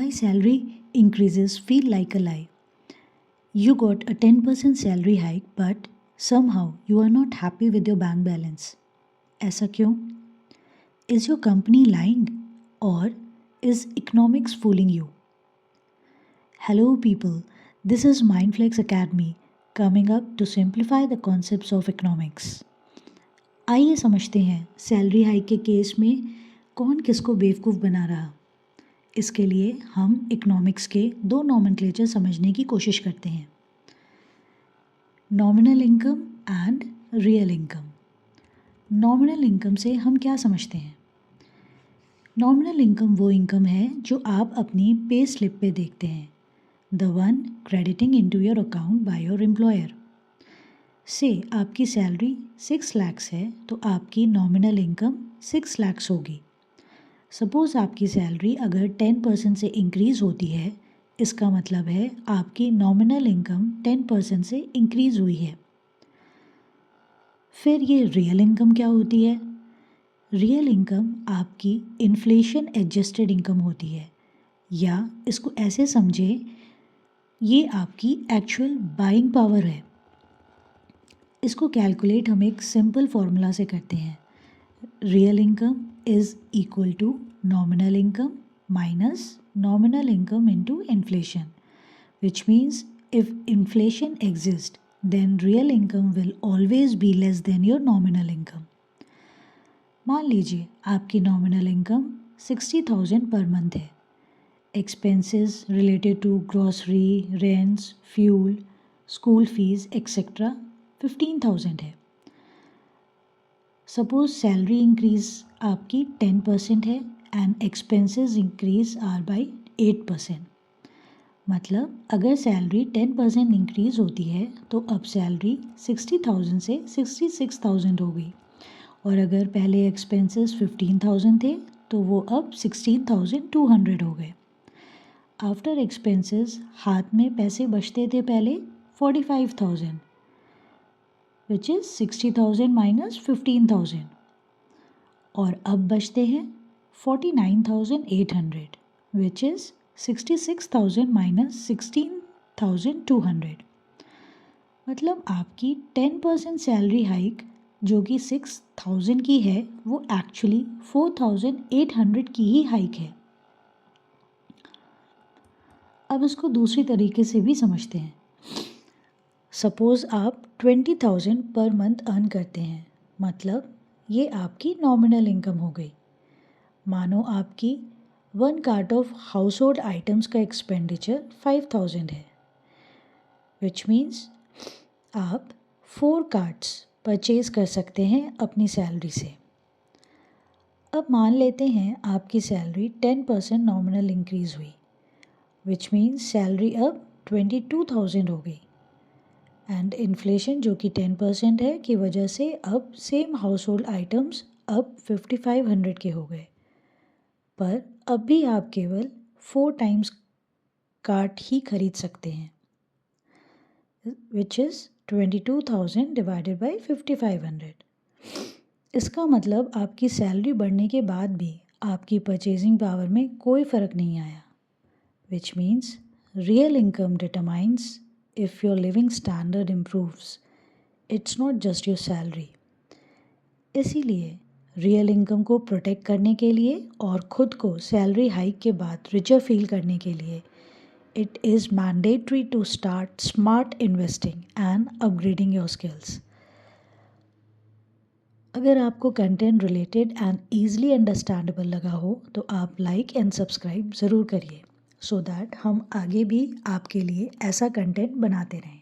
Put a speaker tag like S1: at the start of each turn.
S1: Why salary increases feel like a lie? You got a 10% salary hike, but somehow you are not happy with your bank balance. ऐसा क्यों? Is your company lying? Or is economics fooling you? Hello, people. This is Mindflex Academy coming up to simplify the concepts of economics. आइए समझते हैं salary hike के case में कौन किसको बेवकूफ़ बना रहा। इसके लिए हम इकोनॉमिक्स के दो नॉमेनक्लेचर समझने की कोशिश करते हैं, nominal income and real income. Nominal income से हम क्या समझते हैं? नॉमिनल इनकम वो इनकम है जो आप अपनी पे स्लिप पे देखते हैं, the one crediting into your account by your employer. से आपकी सैलरी 6 lakhs है तो आपकी नॉमिनल इनकम 6 lakhs होगी। सपोज़ आपकी सैलरी अगर 10% से इंक्रीज़ होती है, इसका मतलब है आपकी नॉमिनल इनकम 10% से इंक्रीज़ हुई है। फिर ये रियल इनकम क्या होती है? रियल इनकम आपकी इन्फ्लेशन एडजस्टेड इनकम होती है, या इसको ऐसे समझे, ये आपकी एक्चुअल बाइंग पावर है। इसको कैलकुलेट हम एक सिंपल फार्मूला से करते हैं। Real income is equal to nominal income minus nominal income into inflation, which means if inflation exists then real income will always be less than your nominal income. मान लीजिए आपकी nominal income 60,000 पर month है। Expenses related to grocery, rents, fuel, school fees etcetera 15,000 है। Suppose salary increase आपकी 10% है एंड expenses increase are by 8%। मतलब अगर सैलरी 10% इंक्रीज़ होती है तो अब सैलरी 60,000 से 66,000 हो गई, और अगर पहले एक्सपेंसेस 15,000 थे तो वो अब 16,200 हो गए। आफ्टर एक्सपेंसेस हाथ में पैसे बचते थे पहले 45,000, विच इज़ 60,000 माइनस 15,000, और अब बचते हैं 49,800, विच इज़ 66,000 माइनस 16,200। मतलब आपकी 10% सैलरी हाइक जो कि 6,000 की है वो एक्चुअली 4,800 की ही हाइक है। अब इसको दूसरी तरीके से भी समझते हैं। सपोज़ आप 20,000 पर मंथ अर्न करते हैं, मतलब ये आपकी नॉमिनल इनकम हो गई। मानो आपकी 1 cart of house hold items का एक्सपेंडिचर 5,000 है, विच मीन्स आप 4 कार्ट्स परचेज कर सकते हैं अपनी सैलरी से। अब मान लेते हैं आपकी सैलरी 10% नॉमिनल इंक्रीज़ हुई, विच मीन्स सैलरी अब 22,000 हो गई, एंड इन्फ्लेशन जो कि 10% है की वजह से अब सेम हाउस होल्ड आइटम्स अब 5,500 के हो गए। पर अब भी आप केवल 4 टाइम्स कार्ट ही खरीद सकते हैं, विच इज़ 22,000 डिवाइडेड बाई 5,500। इसका मतलब आपकी सैलरी बढ़ने के बाद भी आपकी परचेजिंग पावर में कोई फ़र्क नहीं आया, which means real income determines if your living standard improves, it's not just your salary. इसीलिए रियल इनकम को प्रोटेक्ट करने के लिए और ख़ुद को सैलरी हाइक के बाद रिचर फील करने के लिए it is mandatory to start smart investing and upgrading your skills. अगर आपको content related and easily understandable लगा हो तो आप लाइक एंड सब्सक्राइब ज़रूर करिए, सो दैट हम आगे भी आपके लिए ऐसा कंटेंट बनाते रहें।